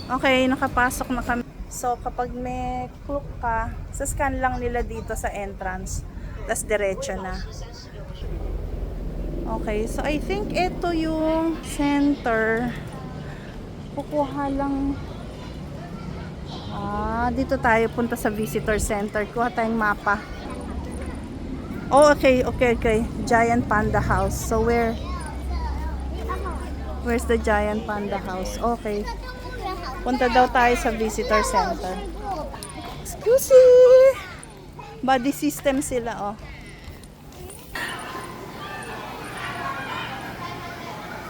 Okay, nakapasok na kami. So, kapag may crook ka, sa scan lang nila dito sa entrance. Tapos, diretso na. Okay, so I think ito yung center. Kukuha lang. Dito tayo punta sa visitor center. Kuha tayong mapa. Oh, okay. Giant Panda House. So, where's the Giant Panda House? Okay. Punta daw tayo sa visitor center. Excuse me. Body system sila, oh.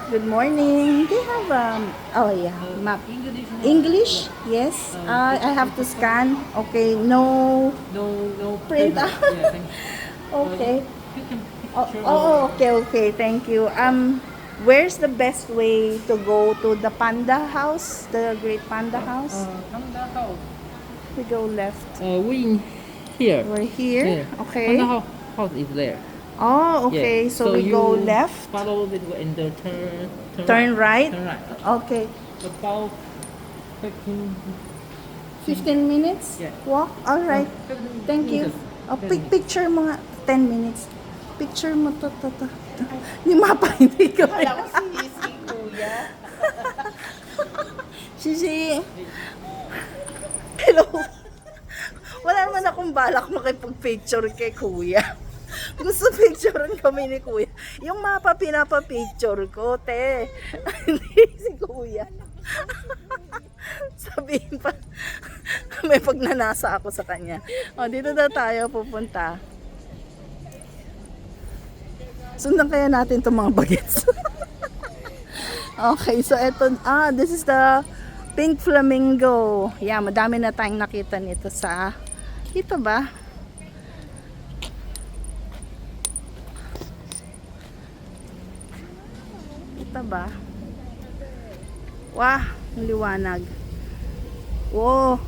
Good morning. They have map. English? Yes. I have to scan. Okay. No print out. Yeah, thank you. Okay. You can Okay. Thank you. Where's the best way to go to the Panda House, the Great Panda House? Panda House. We go left. We here. We're here. Yeah. Okay. Panda House is there. Oh, okay. Yeah. So we go left. Follow it and the Turn right. Turn right. Okay. About 15. 15 minutes? Yeah. Walk? Alright. 15 Thank you. meters. Oh, picture mo nga. 10 minutes. Picture mo to. Yung mapa, hindi ko. Wala ko si Kuya. Sisi. Hello. Wala naman akong balak makipag-picture kay Kuya. Gusto picturean kami ni Kuya. Yung mapa pinapa-picture ko, te. Hindi si Kuya. Sabihin pa, may pagnanasa ako sa kanya. O, dito daw tayo pupunta. Sundan kaya natin itong mga bagets. Okay, so eto, this is the Pink Flamingo. Yeah, madami na tayong nakita nito sa, ito ba? Ito ba? Wah, ang liwanag. Oh,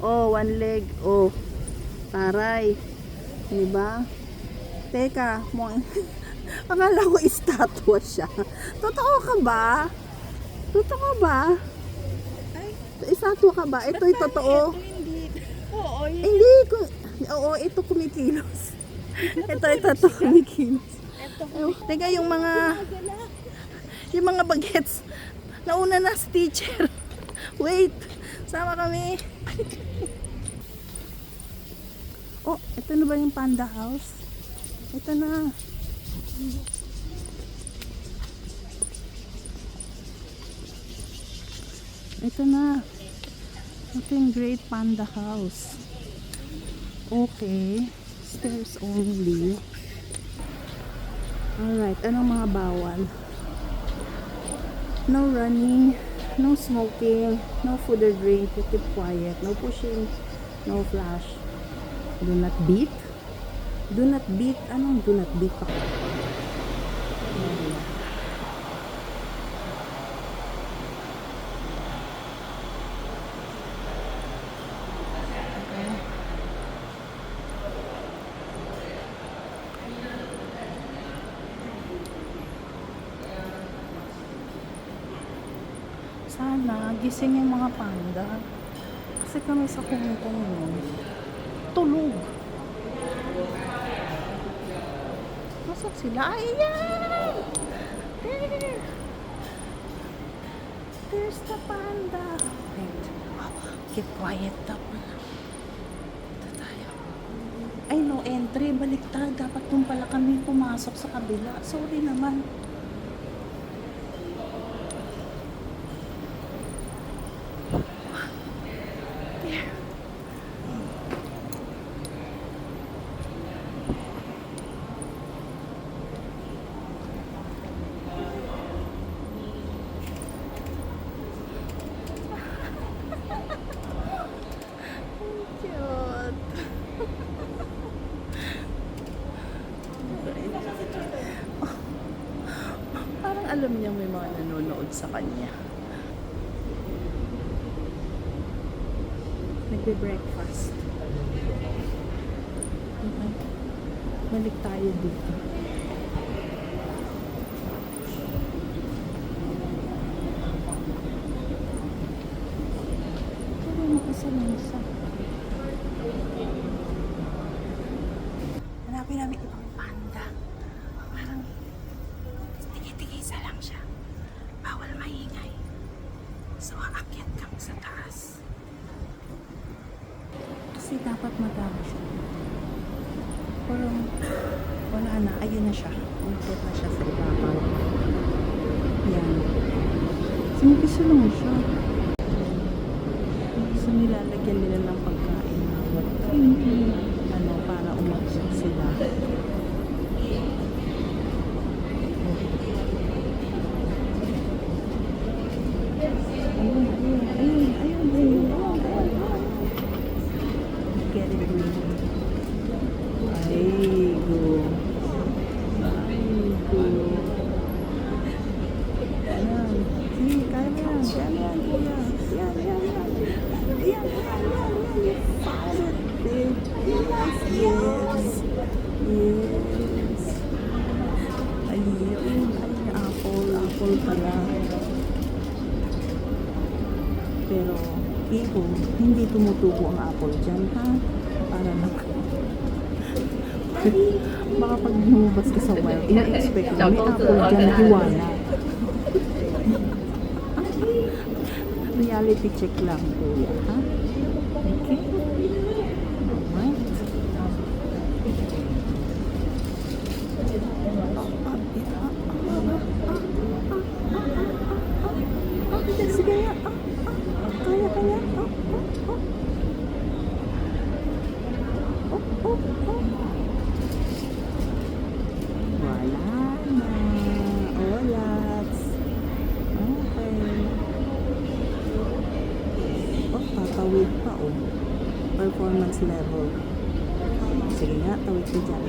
one leg. Oh, taray. Diba? Teka, akala ko estatwa siya. Totoo ka ba? Totoo ba? Estatwa ka ba? Ito yung totoo. Oo, Hindi ko. Oo, ito kumikilos. Ito kumikilos. Teka, yung mga bagets. Nauna na si teacher. Wait. Sama kami. Oh, ito na ba yung Panda House? Ito na. Ito na. Ito yung Great Panda House. Okay. Stairs only. Alright. Anong mga bawal? No running. No smoking. No food or drink. You keep quiet. No pushing. No flash. Do not beat. Do not beat. Anong do not beat ako? Sana gising yung mga panda. Kasi kami sa Hong Kong noon. Tulog. Nasaan sila? Ayan! There! There's the panda. Wait. Keep quiet up. Ito tayo. Ay, no entry. Baliktad. Dapat dun pala kami pumasok sa kabila. Sorry naman. Cute. Parang alam niya may mga nanonood sa kanya. Nagbe-breakfast. Okay. Balik tayo dito. Isa lang isa. Hanapin namin ibang panda. Parang tigay-tigisa lang siya. Bawal maingay. So, aakyat kami sa taas. Kasi dapat madami siya. Pero wala na. Ayun na siya. Umikyat na siya sa ibabaw. Yan. Sumipisa lang siya. So, nilalagyan nila ng pagkain na ano, para umakyat sila. Get it, Aigo. Ayan. Sige, kaya mo yan. Kaya mo yan, kuya. Yan. Yan. You found it, babe. Yes. Ayun. Apple pala. Pero, iho, hindi tumutubo ang apple dyan, ha? Para lang. Baka pag lumabas ka sa wild, ina-expect mo, may apple dyan na hiwala. Reality check lang, kuya, ha? Okay? Alright. Sige nga. Kaya. Wala na. Olats. Okay. Tatawid pa, performance level. Sige nga, tawid ka dyan.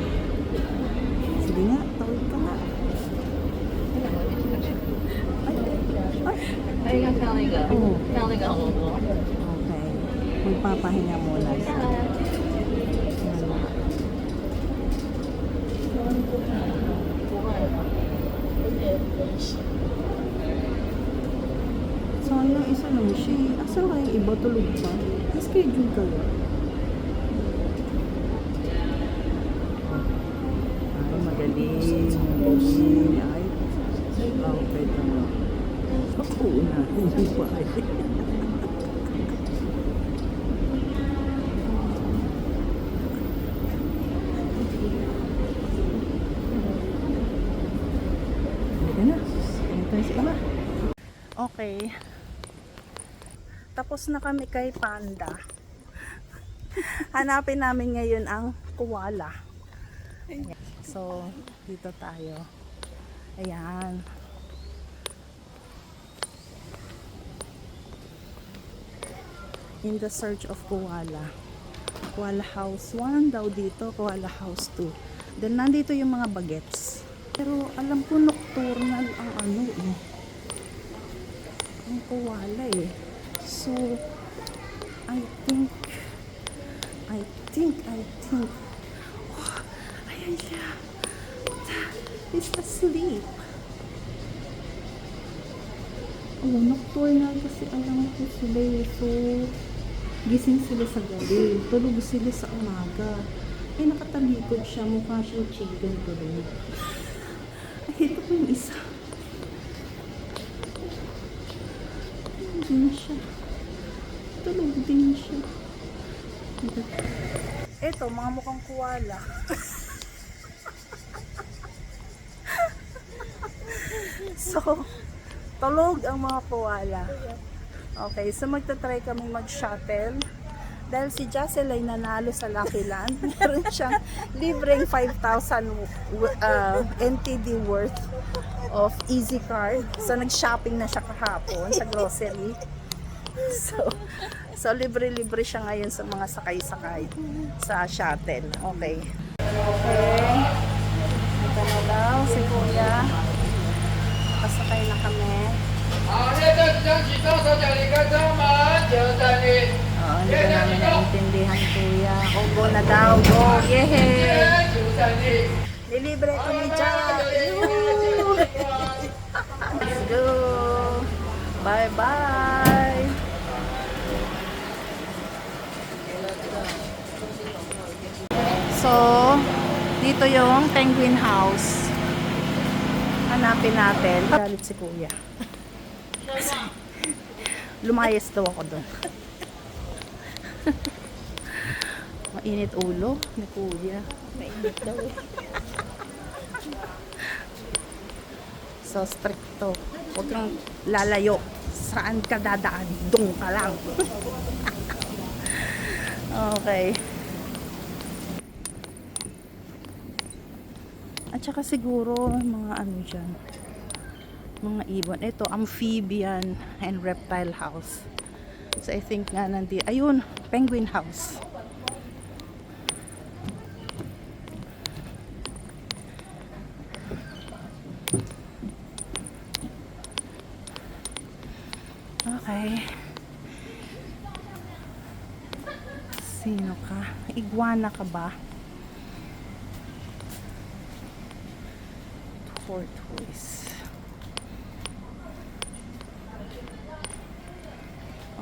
Sige nga, tawid ka nga. Ay, yung talaga. Oo. Talaga ako mo. Okay. Magpapahinga muna siya. Wala. Sayang, isa lang siya. Asa kayong iba tulog pa? Na-schedule kayo. Ay, magaling. Ay, okay naman. Ako na, hindi pa ay. Halika na. Ano tayo sa iba? Okay. Tapos na kami kay Panda. Hanapin namin ngayon ang koala. So, dito tayo. Ayan. In the search of koala. Koala house 1 daw dito, koala house 2. Then nandito yung mga bagets. Pero alam ko nocturnal ang ano ang koala eh. So I think oh, ayan siya. He's asleep. Oh, nocturnal kasi alam ko sila eh. So gising sila sa gabi, tulog sila sa umaga. Eh, nakatalikod siya, mukha siyang chicken tuloy. Ay, ito po yung isa. Tulog din siya. Tulog din siya. Ito, mga mukhang koala. So, tulog ang mga koala. Okay, so magta-try kami mag-shuttle. Dahil si Jassel ay nanalo sa Lucky Land, meron siyang libreng 5,000 NTD worth of easy card. So nag-shopping na siya kahapon sa grocery. So libre-libre siya ngayon sa mga sakay-sakay sa shuttle. Okay. Okay. Ito na daw si Kuya. Nakasakay na kami. Hindi ka namin naintindihan, Kuya. O, go na daw. Go. Yehey! Nilibre kami dyan. Let's go. Bye-bye. So, dito yung penguin house. Hanapin natin. Galit si kuya. Lumayas daw ako doon. Mainit ulo ni kuya. Mainit daw eh. So, stricto. Huwag kang lalayo. Saan ka dadaan? Doon ka lang. Okay. At saka siguro, mga ano dyan. Mga ibon. Ito, amphibian and reptile house. So, I think nga nandito. Ayun, penguin house. Okay. Sino ka? Iguana ka ba? Tortoise.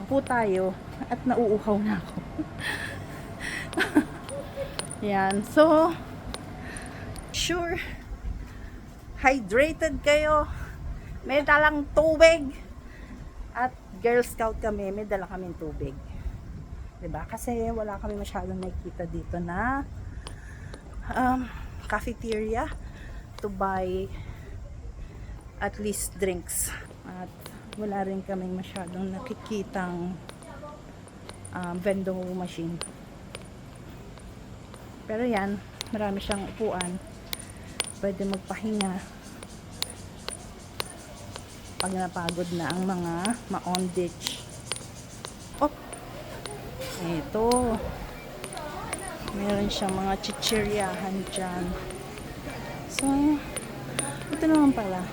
Po tayo at nauuhaw na ako. Yan. So, sure, hydrated kayo. May dalang tubig. At Girl Scout kami, may dala kaming tubig. 'Di ba? Kasi wala kami masyadong nakikita dito na cafeteria to buy at least drinks. At wala rin kaming masyadong nakikitang vending machine. Pero yan, marami siyang upuan. Pwede magpahinga pag napagod na ang mga ma-on-ditch. Oh! Ito. Meron siyang mga chichiryahan dyan. So, ito naman pala.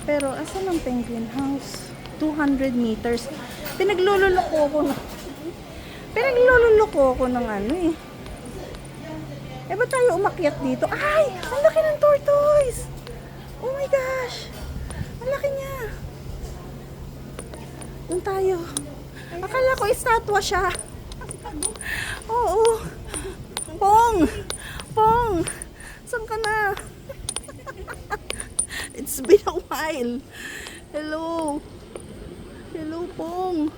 Pero, asan ang penguin house? 200 meters. Pinaglululoko ko ng ano eh. Eh, ba't tayo umakyat dito? Ay! Ang laki ng tortoise! Oh my gosh! Ang laki niya. Doon tayo. Akala ko estatwa siya. Oo. Pong! Pong! Saan ka na? It's been a while. Hello. Hello, Pong.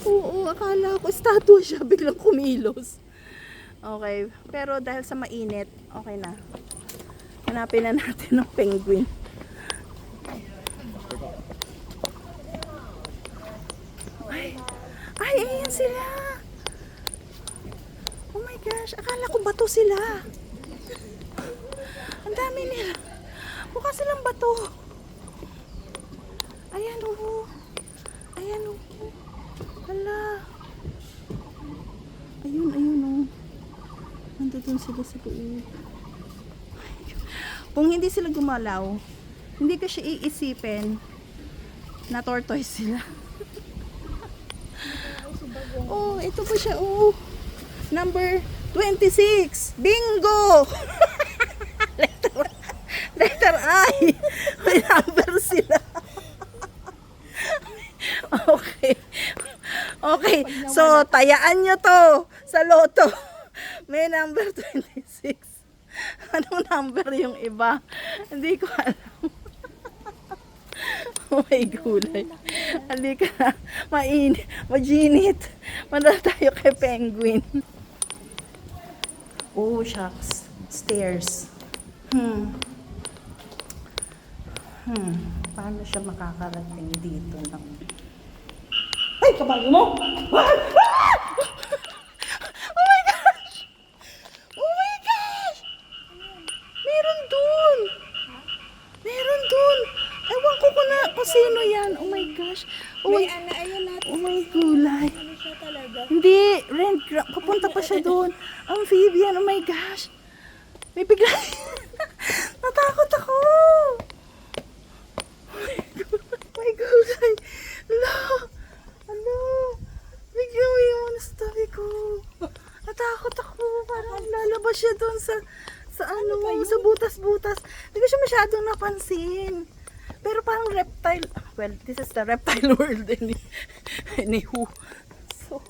Oo, akala ko estatwa siya. Biglang kumilos. Okay. Pero dahil sa mainit, okay na. Hanapin na natin ng penguin. Ay, ayan sila. Oh my gosh, akala ko bato sila. Ang dami nila. Mukha silang bato. Ayan o. Ayan o. Hala. Ayun o. Nandun sila sa loob. Kung hindi sila gumalaw, hindi ko siya iisipin na tortoise sila. Oh, ito pa siya. Oh. Number 26. Bingo! letter I. May number sila. Okay. Okay. So, tayaan nyo to sa loto. May number 26. Anong number yung iba? Hindi ko alam. Oh my gulay. Halika na. Mainit. Majinit. Manda tayo kay penguin. Oh, shucks. Stairs. Paano siya makakarating dito ng... Ay, kabalo mo! Ah! Oh my gosh! Oh my gosh! Meron dun! Meron dun! Ewan ko kung sino yan. Oh my gosh. Oh May my, ayun natin. oh my gulay. Ano siya talaga? Hindi, papunta pa siya doon. Amphibian, oh my gosh. May bigla. Natakot ako. Oh my gulay. Hello. Hello. Biglang may mga sa tabi ko. Natakot ako. Parang lalabas siya doon sa sa butas-butas. Hindi ko siya masyadong napansin. Pero parang reptile. Well, this is the reptile world ni Who. So,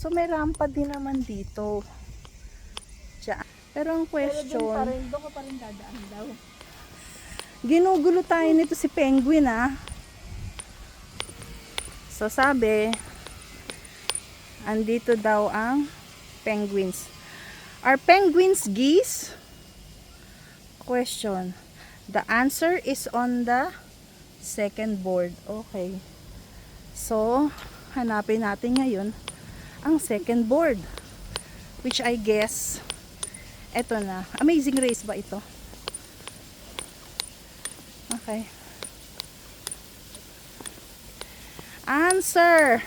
So may rampa din naman dito. Diyan. Pero ang Pero doon pa question, rin, doon ka pa rin dadaan daw. ginugulo tayo nito si Penguin So sabi, andito daw ang penguins. Are penguins geese? Question. The answer is on the second board. Okay. So, hanapin natin ngayon ang second board. Which I guess, eto na. Amazing Race ba ito? Okay. Answer.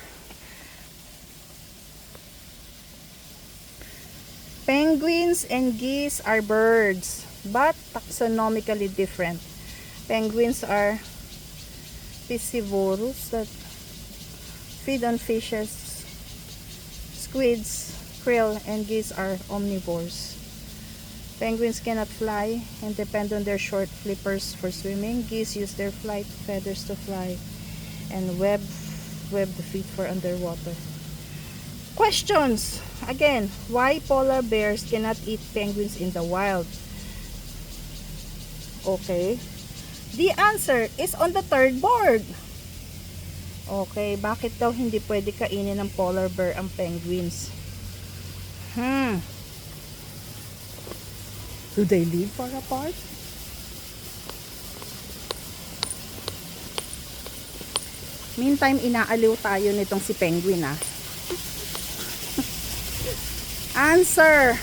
Penguins and geese are birds, but taxonomically different. Penguins are piscivorous that feed on fishes, squids, krill, and geese are omnivores. Penguins cannot fly and depend on their short flippers for swimming. Geese use their flight feathers to fly and webbed feet for underwater. Questions! Again, why polar bears cannot eat penguins in the wild? Okay. The answer is on the third board. Okay, bakit daw hindi pwede kainin ng polar bear ang penguins? Do they live far apart? Meantime, inaaliw tayo nitong si Penguin Answer.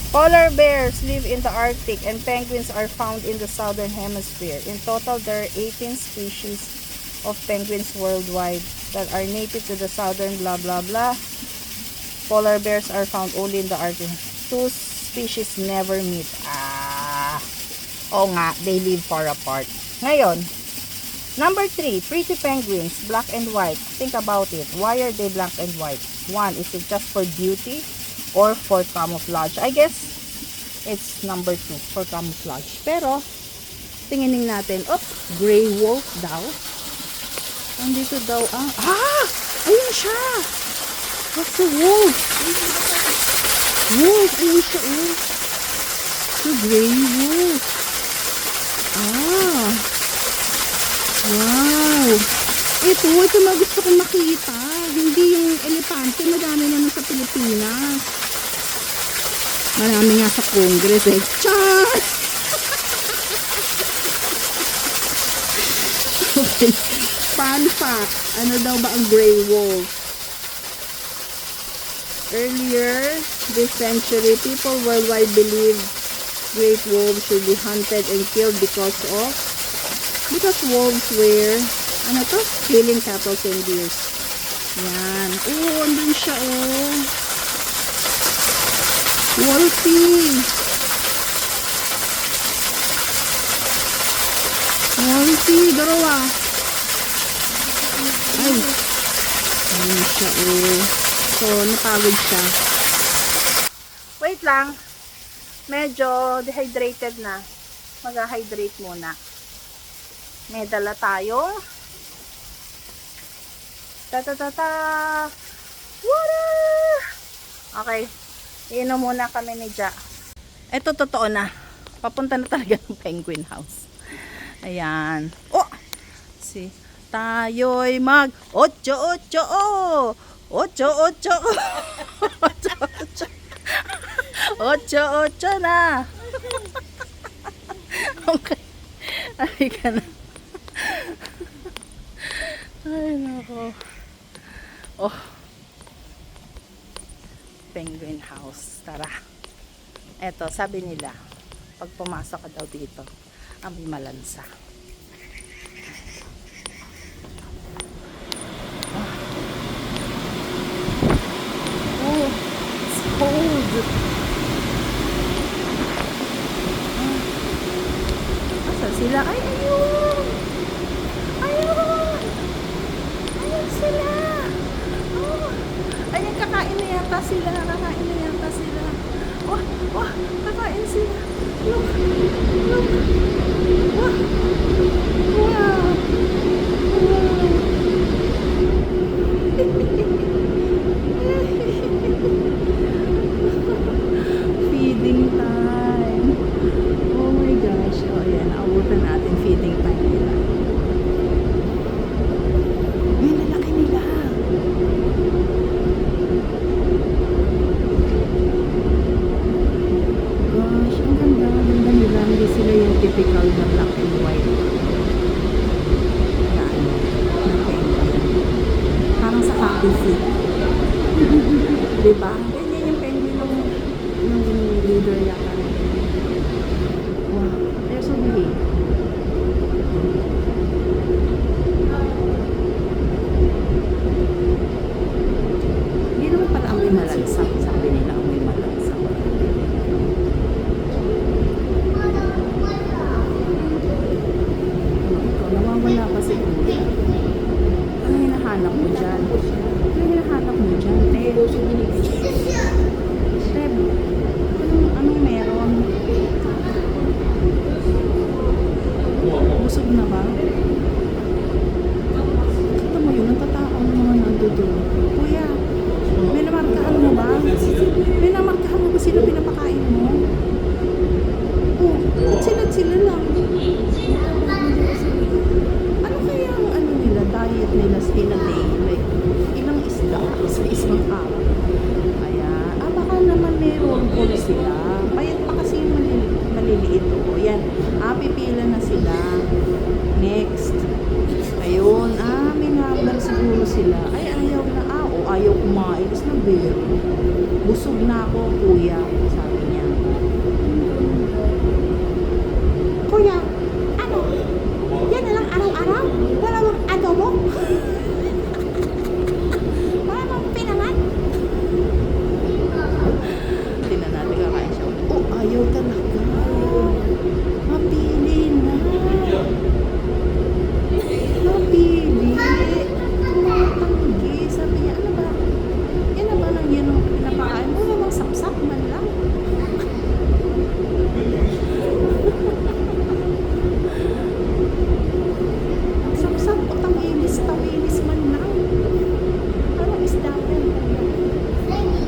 Polar bears live in the Arctic and penguins are found in the southern hemisphere. In total, there are 18 species of penguins worldwide that are native to the southern blah blah blah. Polar bears are found only in the Arctic. Two species never meet. Oo nga, they live far apart. Ngayon, number 3, pretty penguins, black and white. Think about it. Why are they black and white? One, is it just for beauty or for camouflage? I guess it's number 2, for camouflage. Pero, tinginin natin. Gray wolf daw. Andito daw ang... Ayun siya! What's the wolf? Wolf! Ayun siya, The gray wolf. Wow! Ito na gusto kong makita. Hindi yung elepante, madami na sa Pilipinas. Marami nga sa Congress Char! Okay. Fun fact. Ano daw ba ang gray wolf? Earlier this century, people worldwide believed great wolves should be hunted and killed because wolves were killing cattle and deer. Yan. Andun siya Wolfie. Wolfie, darawa. Ayun siya So, napagod siya. Wait lang. Medyo dehydrated na. Mag-hydrate muna. May dala tayo. Water! Okay. Iinom muna kami ni Ja. Ito totoo na. Papunta na talaga ng penguin house. Ayan. Tayo'y mag 8-8 8-8 na. Okay. Ay ka na. Ay nako. Penguin house. Tara. Eto, sabi nila, pag pumasok ka daw dito, amoy malansa. It's cold. Asan sila? Ayun! Ayun sila! Ayun, kakain na yata sila. Kakain sila. Look! Wow! Abutan natin feeding time nila. Ay, lalaki nila. Gosh, ang ganda. Ang ganda nila. Hindi sila yung typical na black and white. Na ano, na penguin. Parang sa happy feet. Diba? Ganyan yung penguin ng leader yata. Wow. They're so big. Hindi naman pala amoy malansak. Sabi nila amoy malansak. Ito, nawawala pa si Kuya. Ano hinahanap mo dyan? Ano hinahanap mo dyan? Teb, anong meron? Busog na ba? Kita mo yun, natatakot ng mga nandoon. Kuya, may namarkahan mo ba? May namarkahan mo ba sila pinapakain mo? Oh, sila lang. Ano kaya ang ano nila, diet nila in a day? Like, ilang isda sa isang araw? Kaya, baka naman may roll call sila. Payat pa kasi yung maliliit. O, yan. Pipila na sila. Next. Ayun. May number siguro sila. Ay, ayaw na. Ayaw kumain. Is na beer. Busog na ako, kuya. Sabi niya. Kuya, ano? Yan na lang araw-araw? Wala bang adobo? Wala bang pinangan? Tingnan natin kakain siya. Ayaw talaga. Mapili na. Mapili. Tumatanggi. Sabi niya, ano ba? Yan na ba nang yan ang pinapakain? Wala bang sapsap man lang? Sapsap o tawilis man lang. Anong isda yan?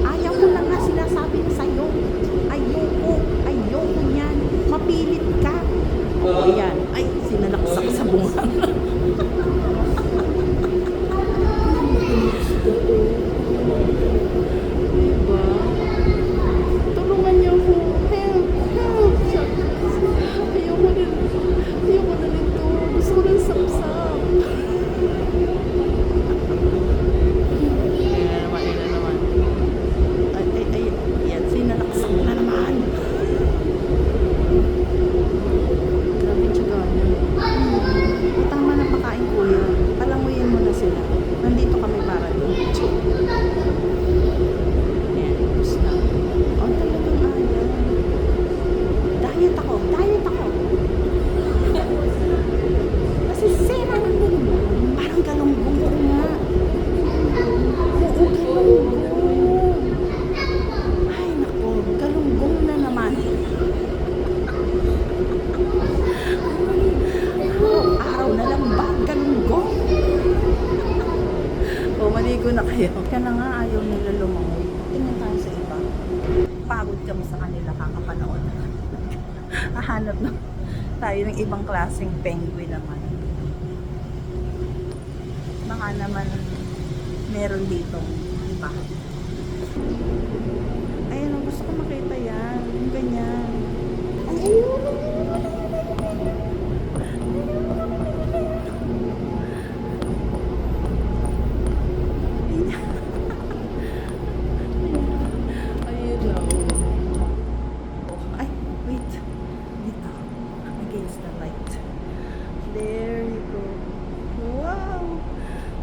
Ayaw ko na nga sinasabi na sa'yo. Ayoko niyan. Mapilit ka. Oo, yan. Ay, sinalaksak sa bunga. Diba? Tulungan niyo ako. Help! Ayoko na nito. Gusto ko ng sapsap. Ina naman. Ay, yan. Sinalaksak na naman. Grabe tiyaga niya. Tama na pakain, kuya. Palanguyin mo na sila. Nandito kami para doon. Ayan, tapos na. Talagang ayaw. Diet ako. Kasi sira ng galunggong. Parang galunggong ko nga. Oo, galunggong. Ay, nako. Galunggong na naman. Araw na lang ba? Galunggong? Maligo na kayo. Kaya na nga ayaw nila lumangoy. Tingnan tayo sa iba. Pagod kami sa kanila kakapanood. Hahanap na tayo ng ibang klaseng penguin naman. Baka naman meron dito iba. Ayun, gusto ko makita yan. Yung ganyan. Ay, ayun. There you go.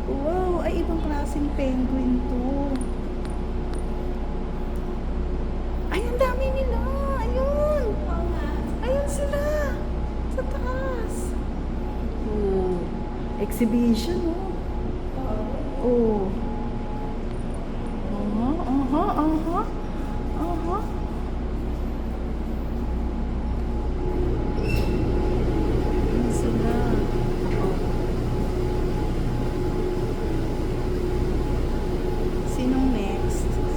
Wow, ay ibang klaseng penguin to. Ay, ang dami nila. Ayun sila. Sa taas. Exhibition, oh. Ayun sila.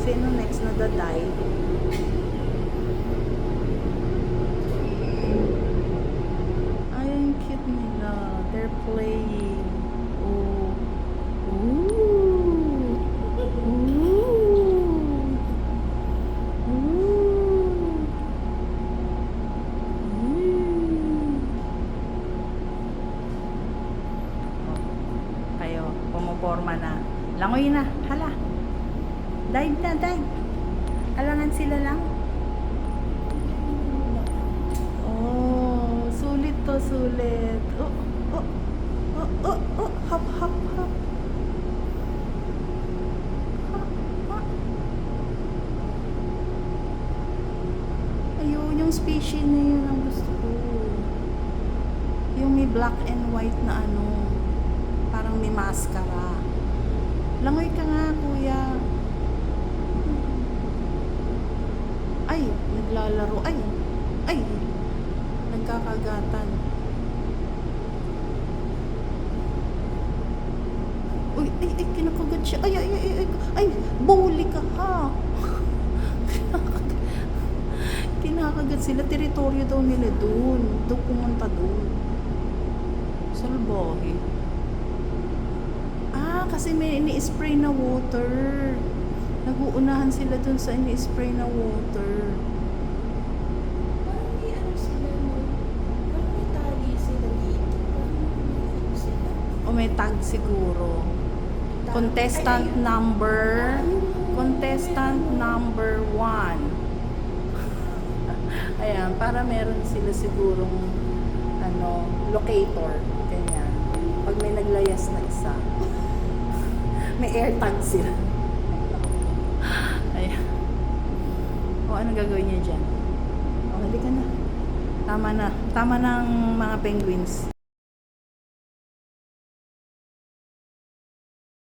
Sino next na daday? forma na. Langoy na. Hala. Dive na, dive. Alangan sila lang. Oh, sulit to, sulit. Oh, oh, oh, oh, oh, hop, hop, hop. Hop, hop. Ayun, yung species na yun ang gusto ko. Yung may black and white na ano, parang may mascara. Langoy ka nga, kuya. Ay, naglalaro. Ay, ay, nagkakagatan. Uy, ay, kinakagat siya. Ay, ay, ay, ay, ay, bully ka ha. Kinakagat sila. Teritoryo daw nila dun. Daw pumunta dun. Salbahe. Ah, kasi may ini-spray na water. Nag-uunahan sila dun sa ini-spray na water. Parang may ano sila, no? Parang may tali sila dito. Parang may ano sila. O may tag siguro. Contestant Ay, ayun. number. Contestant number 1. Ayan, para meron sila sigurong ano, locator. Ganyan. Pag may naglayas na isa. May air tag sila. Ayan. O, anong gagawin niya dyan? O, halika na. Tama na. Tama ng mga penguins.